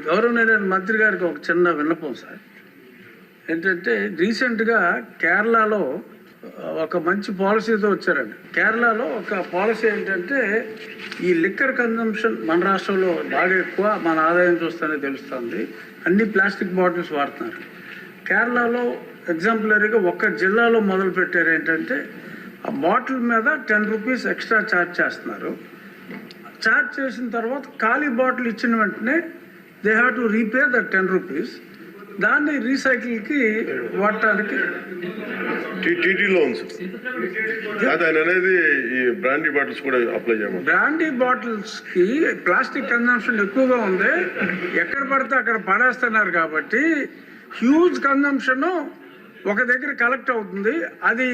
గౌరవనీయులైన మంత్రి గారికి ఒక చిన్న విన్నపం సార్. ఏంటంటే రీసెంట్గా కేరళలో ఒక మంచి పాలసీతో వచ్చారండి. కేరళలో ఒక పాలసీ ఏంటంటే ఈ లిక్కర్ కన్జంప్షన్ మన రాష్ట్రంలో బాగా ఎక్కువ, మన ఆదాయం చూస్తేనే తెలుస్తుంది. అన్ని ప్లాస్టిక్ బాటిల్స్ వాడుతున్నారు. కేరళలో ఎగ్జాంపులరీగా ఒక్క జిల్లాలో మొదలు పెట్టారు. ఏంటంటే ఆ బాటిల్ మీద 10 రూపీస్ ఎక్స్ట్రా ఛార్జ్ చేస్తున్నారు. ఛార్జ్ చేసిన తర్వాత ఖాళీ బాటిల్ ఇచ్చిన వెంటనే they have to repay the 10 rupees. దాన్ని రీసైకిల్కి వాడటానికి టీటీలో ఉంది సార్. అనేది ఈ బ్రాండీ బాటిల్స్ కూడా అప్లై చేయమని. బ్రాండీ బాటిల్స్కి ప్లాస్టిక్ కన్జంప్షన్ ఎక్కువగా ఉంది. ఎక్కడ పడితే అక్కడ పడేస్తున్నారు కాబట్టి హ్యూజ్ కన్జంప్షన్ ఒక దగ్గర కలెక్ట్ అవుతుంది. అది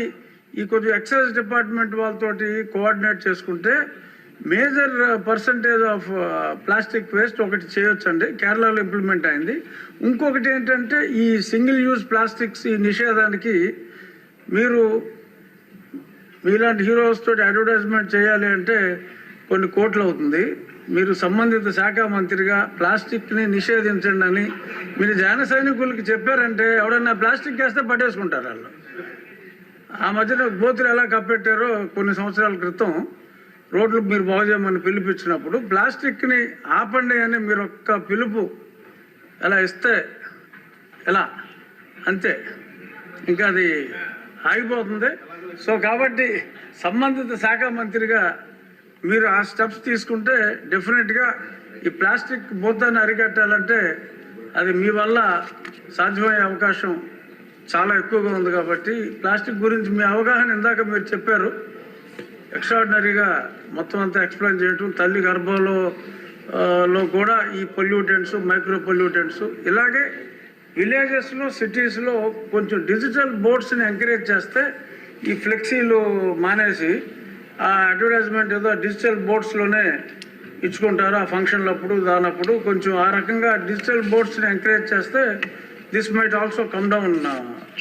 ఈ కొంచెం ఎక్సైజ్ డిపార్ట్మెంట్ వాళ్ళతోటి కోఆర్డినేట్ చేసుకుంటే major percentage of plastic waste ఒకటి చేయొచ్చండి. కేరళలో ఇంప్లిమెంట్ అయింది. ఇంకొకటి ఏంటంటే ఈ సింగిల్ యూజ్ ప్లాస్టిక్స్ ఈ నిషేధానికి మీరు మీలాంటి హీరోస్ తోటి అడ్వర్టైజ్మెంట్ చేయాలి అంటే కొన్ని కోట్లు అవుతుంది. మీరు సంబంధిత శాఖ మంత్రిగా ప్లాస్టిక్ని నిషేధించండి అని మీరు జన సైనికులకి చెప్పారంటే ఎవడన్నా ప్లాస్టిక్ వేస్తే పట్టేసుకుంటారు వాళ్ళు. ఆ మధ్యన గోతులు ఎలా కప్పెట్టారో కొన్ని సంవత్సరాల క్రితం రోడ్లు మీరు బాగు చేయమని పిలిపించినప్పుడు ప్లాస్టిక్ని ఆపండి అని మీరు ఒక్క పిలుపు ఎలా ఇస్తే ఎలా అంతే, ఇంకా అది ఆగిపోతుంది. సో కాబట్టి సంబంధిత శాఖ మంత్రిగా మీరు ఆ స్టెప్స్ తీసుకుంటే డెఫినెట్గా ఈ ప్లాస్టిక్ భూతాన్ని అరికట్టాలంటే అది మీ వల్ల సాధ్యమయ్యే అవకాశం చాలా ఎక్కువగా ఉంది. కాబట్టి ప్లాస్టిక్ గురించి మీ అవగాహన ఇందాక మీరు చెప్పారు, ఎక్స్ట్రాడినరీగా మొత్తం అంతా ఎక్స్ప్లెయిన్ చేయటం. తల్లి గర్భంలో కూడా ఈ పొల్యూటెంట్స్, మైక్రో పొల్యూటెంట్స్, ఇలాగే విలేజెస్లో సిటీస్లో కొంచెం డిజిటల్ బోర్డ్స్ని ఎంకరేజ్ చేస్తే ఈ ఫ్లెక్సీలు మానేసి ఆ అడ్వర్టైజ్మెంట్ ఏదో డిజిటల్ బోర్డ్స్లోనే ఇచ్చుకుంటారు ఆ ఫంక్షన్లప్పుడు దానప్పుడు. కొంచెం ఆ రకంగా డిజిటల్ బోర్డ్స్ని ఎంకరేజ్ చేస్తే this might also come down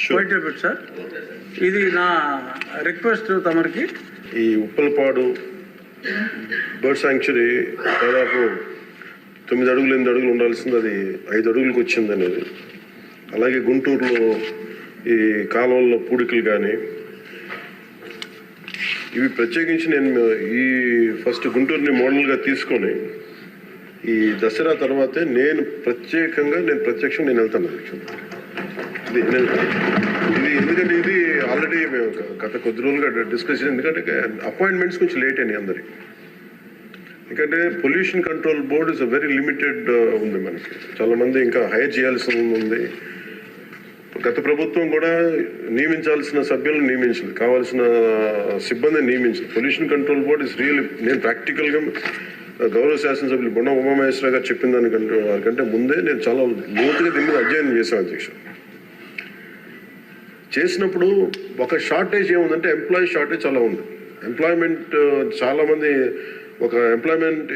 quite a bit sir. ఇది నా రిక్వెస్ట్ తమరికి. ఈ ఉప్పలపాడు బర్డ్ శాంక్చురీ దాదాపు 9 అడుగులు 8 అడుగులు ఉండాల్సింది అది 5 అడుగులకు వచ్చింది అనేది. అలాగే గుంటూరులో ఈ కాలువల్లో పూడికలు కానీ ఇవి ప్రత్యేకించి నేను ఈ ఫస్ట్ గుంటూరుని మోడల్గా తీసుకొని ఈ దసరా తర్వాతే నేను ప్రత్యక్షంగా వెళ్తాను. ఇది ఎందుకంటే ఇది ఆల్రెడీ మేము గత కొద్ది రోజులుగా డిస్కస్, ఎందుకంటే అపాయింట్మెంట్స్ కొంచెం లేట్ అయినాయి అందరికి. ఎందుకంటే pollution control board is very limited ఉంది మనకి. చాలామంది ఇంకా హైర్ చేయాల్సి ఉంది. గత ప్రభుత్వం కూడా నియమించాల్సిన సభ్యులను నియమించలేదు, కావాల్సిన సిబ్బందిని నియమించలేదు. Pollution control board is real. నేను ప్రాక్టికల్గా గౌరవ శాసనసభ్యులు బొండ ఉమామహేశ్వర గారు చెప్పిన వారికంటే ముందే నేను చాలా లోతుగా దీని మీద అధ్యయనం చేశాను అధ్యక్ష. చేసినప్పుడు ఒక షార్టేజ్ ఏముందంటే ఎంప్లాయీ షార్టేజ్ చాలా ఉంది. ఎంప్లాయ్మెంట్ చాలామంది ఒక ఎంప్లాయ్మెంట్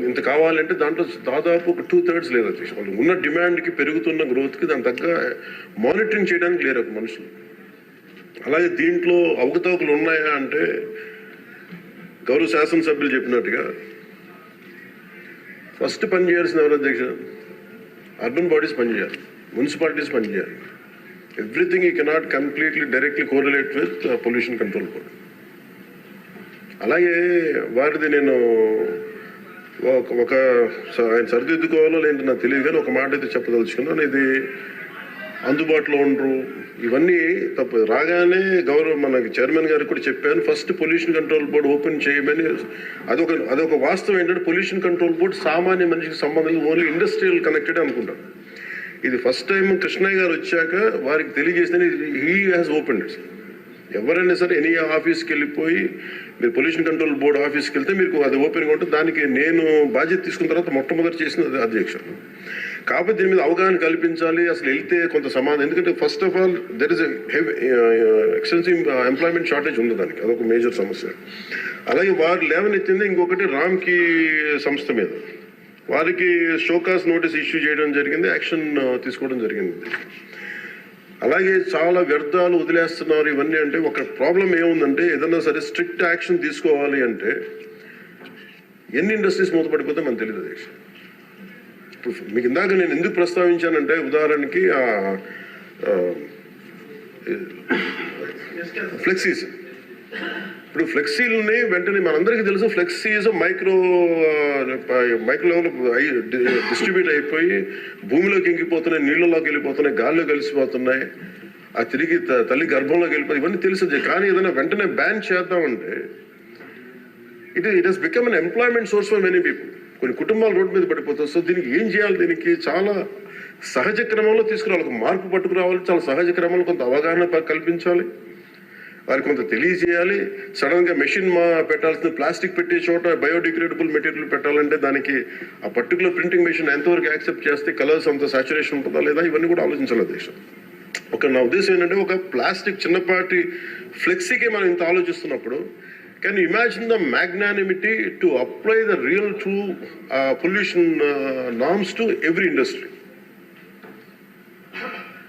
ఇంత కావాలంటే దాంట్లో దాదాపు ఒక 2/3 లేదు అధ్యక్ష. వాళ్ళు ఉన్న డిమాండ్కి పెరుగుతున్న గ్రోత్కి దాని తగ్గ మానిటరింగ్ చేయడానికి లేరు ఒక మనుషులు. అలాగే దీంట్లో అవకతవకలు ఉన్నాయా అంటే గౌరవ శాసనసభ్యులు చెప్పినట్టుగా ఫస్ట్ పని చేయాల్సిన ఎవరు అధ్యక్ష? అర్బన్ బాడీస్ పనిచేయాలి, మున్సిపాలిటీస్ పనిచేయాలి. Everything you cannot completely directly correlate with pollution control board. అలాగే వారిది నేను ఆయన సరిదిద్దుకోవాలో లేదంటే నాకు తెలియదు, కానీ ఒక మాట అయితే చెప్పదలుచుకున్నాను. ఇది అందుబాటులో ఉండరు, ఇవన్నీ తప్పు. రాగానే మనకి చైర్మన్ గారికి కూడా చెప్పాను, first pollution control board open చేయమని. అదొక వాస్తవం ఏంటంటే పొల్యూషన్ కంట్రోల్ బోర్డు సామాన్య మనిషికి సంబంధం ఓన్లీ ఇండస్ట్రియల్ కనెక్టెడ్ అనుకుంటాను. ఇది ఫస్ట్ టైం కృష్ణయ్య గారు వచ్చాక వారికి తెలియజేసిన హీ హ్యాస్ ఓపెన్ ఇట్. ఎవరైనా సరే ఎనీ ఆఫీస్కి వెళ్ళిపోయి మీరు పొల్యూషన్ కంట్రోల్ బోర్డు ఆఫీస్కి వెళ్తే మీకు అది ఓపెన్గా ఉంటుంది. దానికి నేను బాధ్యత తీసుకున్న తర్వాత మొట్టమొదటి చేసిన అధ్యక్ష. కాబట్టి దీని మీద అవగాహన కల్పించాలి. అసలు వెళ్తే కొంత సమాధానం, ఎందుకంటే first of all there is extensive employment shortage ఉంది, దానికి అదొక మేజర్ సమస్య. అలాగే వారు లేవనెత్తింది ఇంకొకటి రామ్కి సంస్థ మీద వారికి షోకాస్ నోటీస్ ఇష్యూ చేయడం జరిగింది, యాక్షన్ తీసుకోవడం జరిగింది. అలాగే చాలా వ్యర్థాలు వదిలేస్తున్నారు ఇవన్నీ. అంటే ఒక ప్రాబ్లం ఏముందంటే ఏదన్నా సరే స్ట్రిక్ట్ యాక్షన్ తీసుకోవాలి అంటే ఎన్ని ఇండస్ట్రీస్ మూతపడిపోతే మనకు తెలియదు అధ్యక్ష. మీకు ఇందాక నేను ఎందుకు ప్రస్తావించానంటే ఉదాహరణకి ఫ్లెక్సీస్. ఇప్పుడు ఫ్లెక్సీలని వెంటనే మనందరికీ తెలుసు ఫ్లెక్సీస్ మైక్రో లెవెల్ డిస్ట్రిబ్యూట్ అయిపోయి భూమిలోకి ఇంకిపోతున్నాయి, నీళ్ళలోకి వెళ్ళిపోతున్నాయి, గాల్లో కలిసిపోతున్నాయి, ఆ తిరిగి తల్లి గర్భంలోకి వెళ్ళిపోయి ఇవన్నీ తెలిసిందే. కానీ ఏదైనా వెంటనే బ్యాన్ చేద్దామంటే it has become an employment source for many people. కొన్ని కుటుంబాలు రోడ్డు మీద పడిపోతాయి. సో దీనికి ఏం చేయాలి? దీనికి చాలా సహజ క్రమంలో తీసుకురావాలి, ఒక మార్పు పట్టుకురావాలి, చాలా సహజ క్రమంలో కొంత అవగాహన కల్పించాలి, వారికి కొంత తెలియజేయాలి. సడన్ గా మెషిన్ పెట్టాల్సిన ప్లాస్టిక్ పెట్టే చోట బయోడిగ్రేడబుల్ మెటీరియల్ పెట్టాలంటే దానికి ఆ పర్టికులర్ ప్రింటింగ్ మెషిన్ ఎంతవరకు యాక్సెప్ట్ చేస్తే కలర్స్ అంత సాచురేషన్ ఉంటుందా లేదా ఇవన్నీ కూడా ఆలోచించాలి దేశం. నా ఉద్దేశం ఏంటంటే ఒక ప్లాస్టిక్ చిన్నపాటి ఫ్లెక్సీకే మనం ఇంత ఆలోచిస్తున్నప్పుడు can you imagine the magnanimity to apply the real true pollution norms to every industry.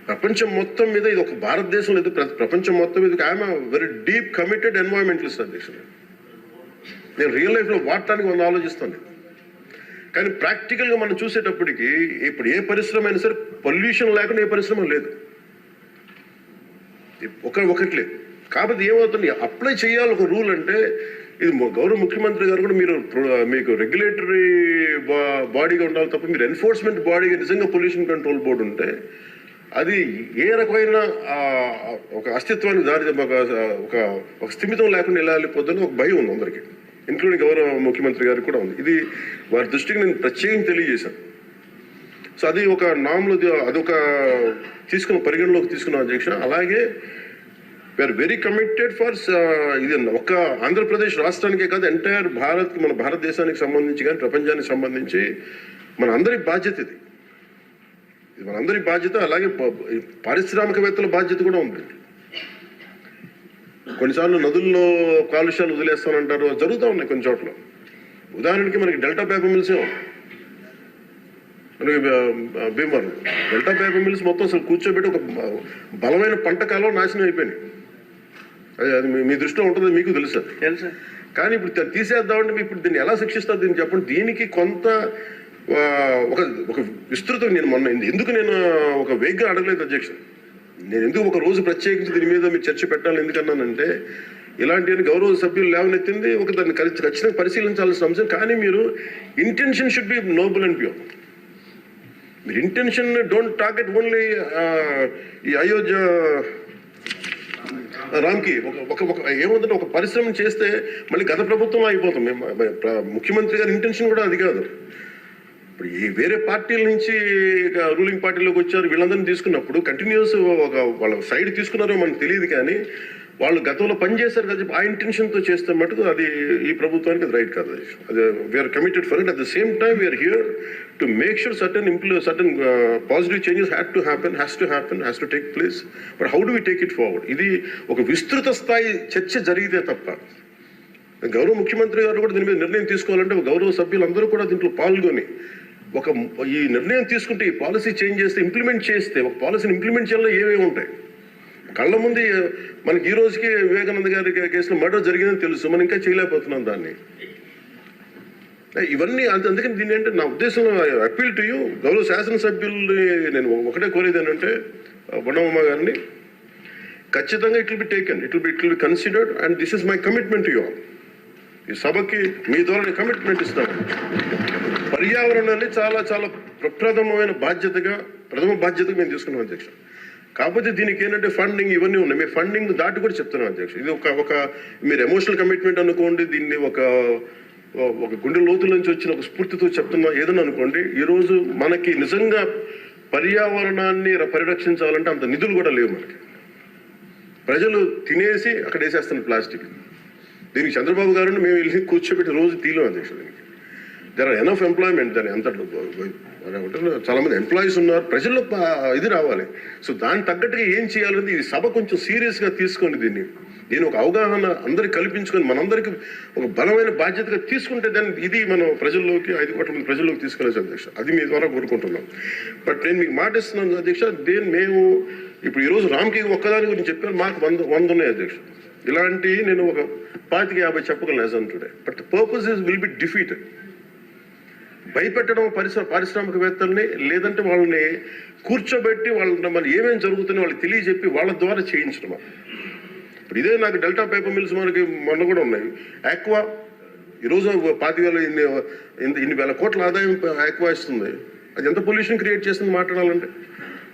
ప్రపంచం మొత్తం మీద ఇది ఒక భారతదేశం లేదు, ప్రపంచం మొత్తం మీద I'm very deep committed environmentalist అధ్యక్షుడు. నేను రియల్ లైఫ్లో వాడటానికి ఆలోచిస్తాను. కానీ ప్రాక్టికల్గా మనం చూసేటప్పటికి ఇప్పుడు ఏ పరిశ్రమ అయినా సరే పొల్యూషన్ లేకుండా ఏ పరిశ్రమ లేదు, ఒకటి లేదు. కాబట్టి ఏమవుతుంది, అప్లై చేయాలి ఒక రూల్ అంటే ఇది గౌరవ ముఖ్యమంత్రి గారు కూడా మీకు రెగ్యులేటరీ బాడీగా ఉండాలి తప్ప మీరు ఎన్ఫోర్స్మెంట్ బాడీగా నిజంగా పొల్యూషన్ కంట్రోల్ బోర్డు ఉంటే అది ఏ రకమైన ఒక అస్తిత్వానికి దారి ఒక స్థిమితం లేకుండా ఎలా వెళ్ళిపోతుందని ఒక భయం ఉంది అందరికీ, ఇంక్లూడింగ్ గౌరవ ముఖ్యమంత్రి గారికి కూడా ఉంది. ఇది వారి దృష్టికి నేను ప్రత్యేకంగా తెలియజేశాను. సో అది ఒక నామ్లో అదొక పరిగణలోకి తీసుకున్నాం అధ్యక్ష. అలాగే వీఆర్ వెరీ కమిటెడ్ ఫర్ ఇది ఒక ఆంధ్రప్రదేశ్ రాష్ట్రానికే కాదు, ఎంటైర్ మన భారతదేశానికి సంబంధించి కానీ ప్రపంచానికి సంబంధించి మన అందరి బాధ్యత ఇది మనందరి బాధ్యత. అలాగే పారిశ్రామికవేత్తల బాధ్యత కూడా ఉంది. కొన్నిసార్లు నదుల్లో కాలుష్యాలు వదిలేస్తానంటారు, జరుగుతూ ఉన్నాయి కొన్ని చోట్ల. ఉదాహరణకి మనకి డెల్టా పేపర్ మిల్స్ మనకి భీమవరం డెల్టా పేపర్ మిల్స్ మొత్తం అసలు కూర్చోబెట్టి ఒక బలమైన పంట కాలం నాశనం అయిపోయినాయి. అది మీ దృష్టిలో ఉంటుంది, మీకు తెలుసు. కానీ ఇప్పుడు తీసేద్దామంటే ఇప్పుడు దీన్ని ఎలా శిక్షిస్తారు దీన్ని చెప్పండి. దీనికి కొంత ఒక విస్తృతం నేను ఎందుకు ఒక వేగ్గా అడగలేదు అధ్యక్ష. నేను ఎందుకు ఒక రోజు ప్రత్యేకించి దీని మీద మీరు చర్చ పెట్టాలని ఎందుకన్నానంటే ఇలాంటి గౌరవ సభ్యులు లేవనెత్తింది దాన్ని ఖచ్చితంగా పరిశీలించాల్సిన అంశం. కానీ మీరు intention should be Nobel and pure. మీరు ఇంటెన్షన్ డోంట్ టార్గెట్ ఓన్లీ ఈ అయోధ్య రామ్కి ఏమవుతుంటే ఒక పరిశ్రమ చేస్తే మళ్ళీ గత ప్రభుత్వంలో అయిపోతాం. ముఖ్యమంత్రి గారి ఇంటెన్షన్ కూడా అది కాదు. ఇప్పుడు ఈ వేరే పార్టీల నుంచి రూలింగ్ పార్టీలోకి వచ్చారు, వీళ్ళందరినీ తీసుకున్నప్పుడు కంటిన్యూస్ వాళ్ళ సైడ్ తీసుకున్నారో మనకు తెలియదు. కానీ వాళ్ళు గతంలో పనిచేశారు కదా, ఆ ఇంటెన్షన్తో చేస్తే మటుకు అది ఈ ప్రభుత్వానికి అది రైట్ కాదు. అది we're committed for it. At the same time we're here to make sure certain positive changes has to take place. But how do we take it forward? ఇది ఒక విస్తృత స్థాయి చర్చ జరిగితే తప్ప గౌరవ ముఖ్యమంత్రి గారు కూడా దీని మీద నిర్ణయం తీసుకోవాలంటే గౌరవ సభ్యులందరూ కూడా దీంట్లో పాల్గొని ఈ నిర్ణయం తీసుకుంటే ఈ పాలసీ చేంజ్ చేస్తే ఇంప్లిమెంట్ చేస్తే ఒక పాలసీని ఇంప్లిమెంట్ చేయాలో ఏమేమి ఉంటాయి కళ్ళ ముందు. మనకి ఈ రోజుకి వివేకానంద గారి కేసులో మర్డర్ జరిగిందని తెలుసు, మనం ఇంకా చేయలేకపోతున్నాం దాన్ని. ఇవన్నీ అందుకని దీన్ని అంటే నా ఉద్దేశంలో అపీల్ టు యూ గౌరవ శాసనసభ్యుల్ని నేను ఒకటే కోరేది ఏంటంటే బొండమ్మ గారిని ఖచ్చితంగా it will be taken, it will be considered and this is my commitment to you all. ఈ సభకి మీ ద్వారా కమిట్మెంట్ ఇస్తాను. పర్యావరణాన్ని చాలా చాలా ప్రథమ బాధ్యతగా మేము తీసుకున్నాం అధ్యక్ష. కాకపోతే దీనికి ఏంటంటే ఫండింగ్ ఇవన్నీ ఉన్నాయి. మేము ఫండింగ్ దాటి కూడా చెప్తున్నాం అధ్యక్ష. ఇది ఒక మీరు ఎమోషనల్ కమిట్మెంట్ అనుకోండి, దీన్ని ఒక గుండె లోతుల నుంచి వచ్చిన ఒక స్ఫూర్తితో చెప్తున్నా ఏదన్నా అనుకోండి. ఈరోజు మనకి నిజంగా పర్యావరణాన్ని పరిరక్షించాలంటే అంత నిధులు కూడా లేవు మనకి. ప్రజలు తినేసి అక్కడ వేసేస్తున్న ప్లాస్టిక్. దీనికి చంద్రబాబు గారు మేము వెళ్ళి కూర్చోబెట్టి రోజు తీయలేం అధ్యక్ష. దీనికి దర్ ఆర్ ఎనఫ్ ఎంప్లాయ్మెంట్. దాని అంతట్లో చాలా మంది ఎంప్లాయీస్ ఉన్నారు, ప్రజల్లో ఇది రావాలి. సో దానికి తగ్గట్టుగా ఏం చేయాలని ఈ సభ కొంచెం సీరియస్గా తీసుకోండి. దీన్ని ఒక అవగాహన అందరికి కల్పించుకొని మనందరికి ఒక బలమైన బాధ్యతగా తీసుకుంటే దాన్ని ఇది మనం ప్రజల్లోకి 5 కోట్ల మంది ప్రజల్లోకి తీసుకెళ్ళచ్చు అధ్యక్ష. అది మీ ద్వారా కోరుకుంటున్నాం. బట్ నేను మీకు మాట ఇస్తున్నాను అధ్యక్ష. మేము ఇప్పుడు ఈరోజు రామ్కి ఒక్కదాని గురించి చెప్పాను, మాకు 100 ఉన్నాయి అధ్యక్ష. ఇలాంటి నేను ఒక 25-50 చెప్పగలను as on today. But the purpose will be defeated. భయపెట్టడం పారిశ్రామికవేత్తల్ని, లేదంటే వాళ్ళని కూర్చోబెట్టి వాళ్ళని మన ఏమేమి జరుగుతుందో వాళ్ళకి తెలియజెప్పి వాళ్ళ ద్వారా చేయించడం. ఇప్పుడు ఇదే నాకు డెల్టా పేపర్ మిల్స్ మనకి మొన్న కూడా ఉన్నాయి. ఆక్వా ఈరోజు 25,000 ఇన్ని వేల కోట్ల ఆదాయం ఆక్వా ఇస్తుంది. అది ఎంత పొల్యూషన్ క్రియేట్ చేస్తుంది మాట్లాడాలంటే.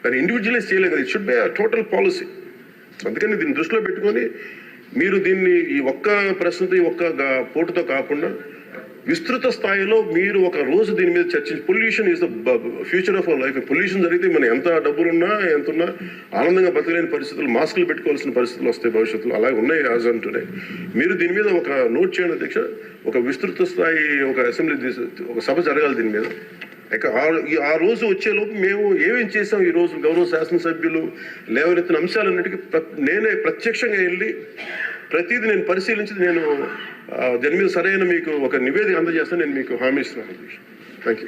కానీ ఇండివిజువలైజ్ చేయలేదు కదా, it should be total policy. అందుకని దీన్ని దృష్టిలో పెట్టుకొని మీరు దీన్ని ఈ ఒక్క ప్రశ్నతో ఈ ఒక్క పోటుతో కాకుండా విస్తృత స్థాయిలో మీరు ఒక రోజు దీని మీద చర్చించి, pollution is the future of our life. Pollution జరిగితే మనం ఎంత డబ్బులున్నా ఎంతున్నా ఆనందంగా బతకలేని పరిస్థితులు, మాస్కులు పెట్టుకోవాల్సిన పరిస్థితులు వస్తాయి భవిష్యత్తులో. అలాగే ఉన్నాయి యాజ్ అంటున్నాయి. మీరు దీని మీద ఒక నోట్ చేయండి అధ్యక్ష. ఒక విస్తృత స్థాయి ఒక అసెంబ్లీ ఒక సభ జరగాలి దీని మీద. ఆ రోజు వచ్చేలోపు మేము ఏమేం చేసాం, ఈ రోజు గౌరవ శాసనసభ్యులు లేవనెత్తిన అంశాలన్నిటికీ నేనే ప్రత్యక్షంగా వెళ్ళి ప్రతిదీ నేను పరిశీలించి నేను దాని మీద సరైన మీకు ఒక నివేదిక అందజేస్తాను. నేను మీకు హామీ ఇస్తున్నాను. Thank you.